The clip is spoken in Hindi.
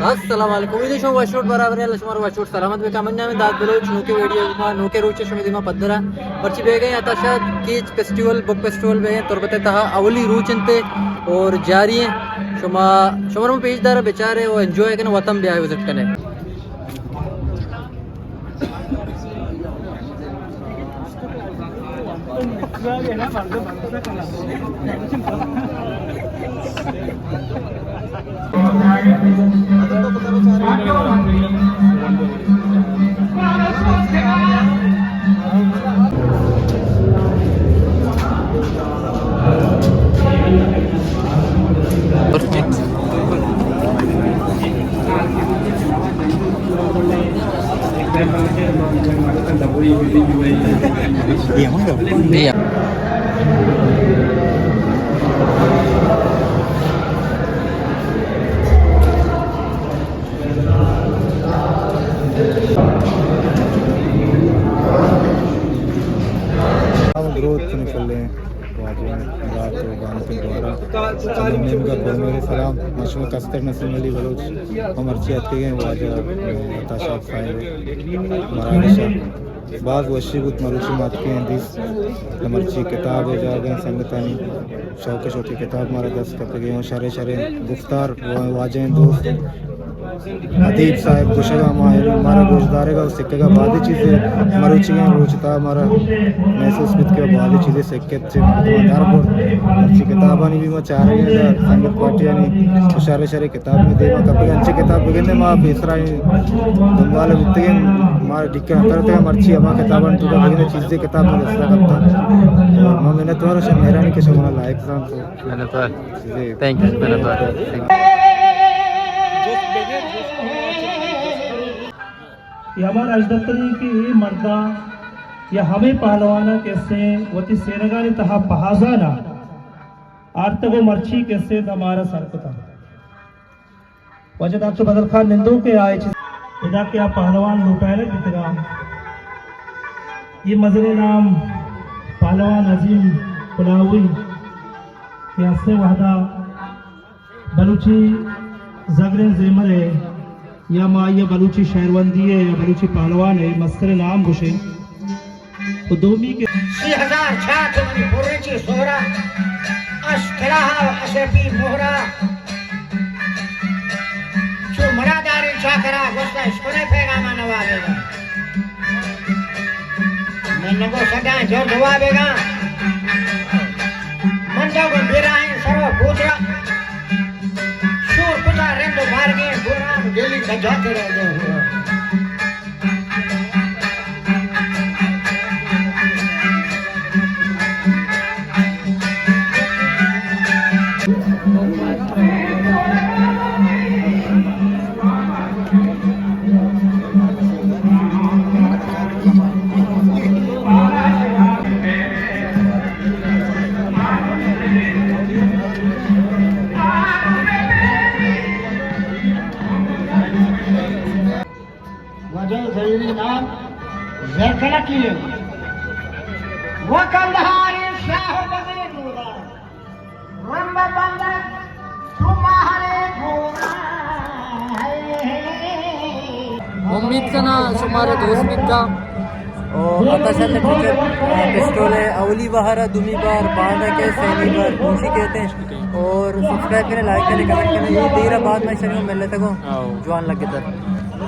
अस्सलाम वालेकुम ఇది షో వాష్ షూట్ బరాబర్ అలా సుమారు వాష్ షూట్ సలామత్ బే కమన్నా में दाद बलोच नोके वीडियो में नोके रोचे शमे में पद्दरा पर्ची बेगे आताशा कीच फेस्टिवल बुक फेस्टिवल बेगे तुरबते तहा अवली रूचनते और जारी है शुमा शुमर में पेजदार बेचारे वो एंजॉय करने वतन भी आए विजिट करने Iya. सलाम मशहूर कस्तर नसीम अली बलोच हम अर्चियात के गए वाजा ताशात फाइल मरानिशा बाज वशीबुत मरुची मात के हदीस मर्ची किताब जा गए संगतानी शौक शौक किताब मारा दस करते गए शरे शरे गुफ्तार वाजे दोस्त अदीब साहब कुशगा हमारा रोजदारे का सिक्के का बादी चीज़ें मरुची गए रोचता हमारा महसूस मित के बादी चीज़ें सिक्के से मरदार पर अच्छी किताबानी भी मैं चाह रही है संगत पार्टियाँ नहीं शरे शरे किताब में देना कभी अच्छी किताब बगैर माँ बेसरा दुम्बाले बितते हैं हमारे डिक्के अंतर थे मर्ची हमारा किताबन तो का बगैर चीज़ें किताब में रस्ता करता मैं मैंने तो और मेरा नहीं कैसे हमारा लायक था मैंने तो थैंक यू मैंने तो हमारा अजदतरी की मर्दा या हमें पहलवाना कैसे वती सेनगानी तहा पहाजाना आर्तगो मर्ची कैसे हमारा सरकता वजह डॉक्टर बदल खान निंदो के आए इदा के आप पहलवान लुटाए बितरा ये मजरे नाम पहलवान अजीम कुलावी या से वादा बलूची जगरे जेमरे या माँ ये बलूची शहरवंदी है या बलूची पहलवान है मस्कर नाम घुसे तो दोमी के 3000 छात्र मनी पुरेची सोहरा अशखलाहा अशरफी मोहरा जो मरादारी चाकरा गुस्सा इसकोने पैगामा नवाबेगा मैंने को सदा जो जवाबेगा मंडा को बिराएं सर्व पूजा रेंडो बाहर गए पूरा डेली सजाते रह गए उम्मीद करना तुम्हारे दोस्त मित्ता और आताशा टीचर पिस्टोल है अवली बहारा दुमी बार बांधा के सैनी बार खुशी कहते हैं और सब्सक्राइब करें लाइक करें कमेंट करें ये देर बाद में शरीर मिल लेते को जवान लग गया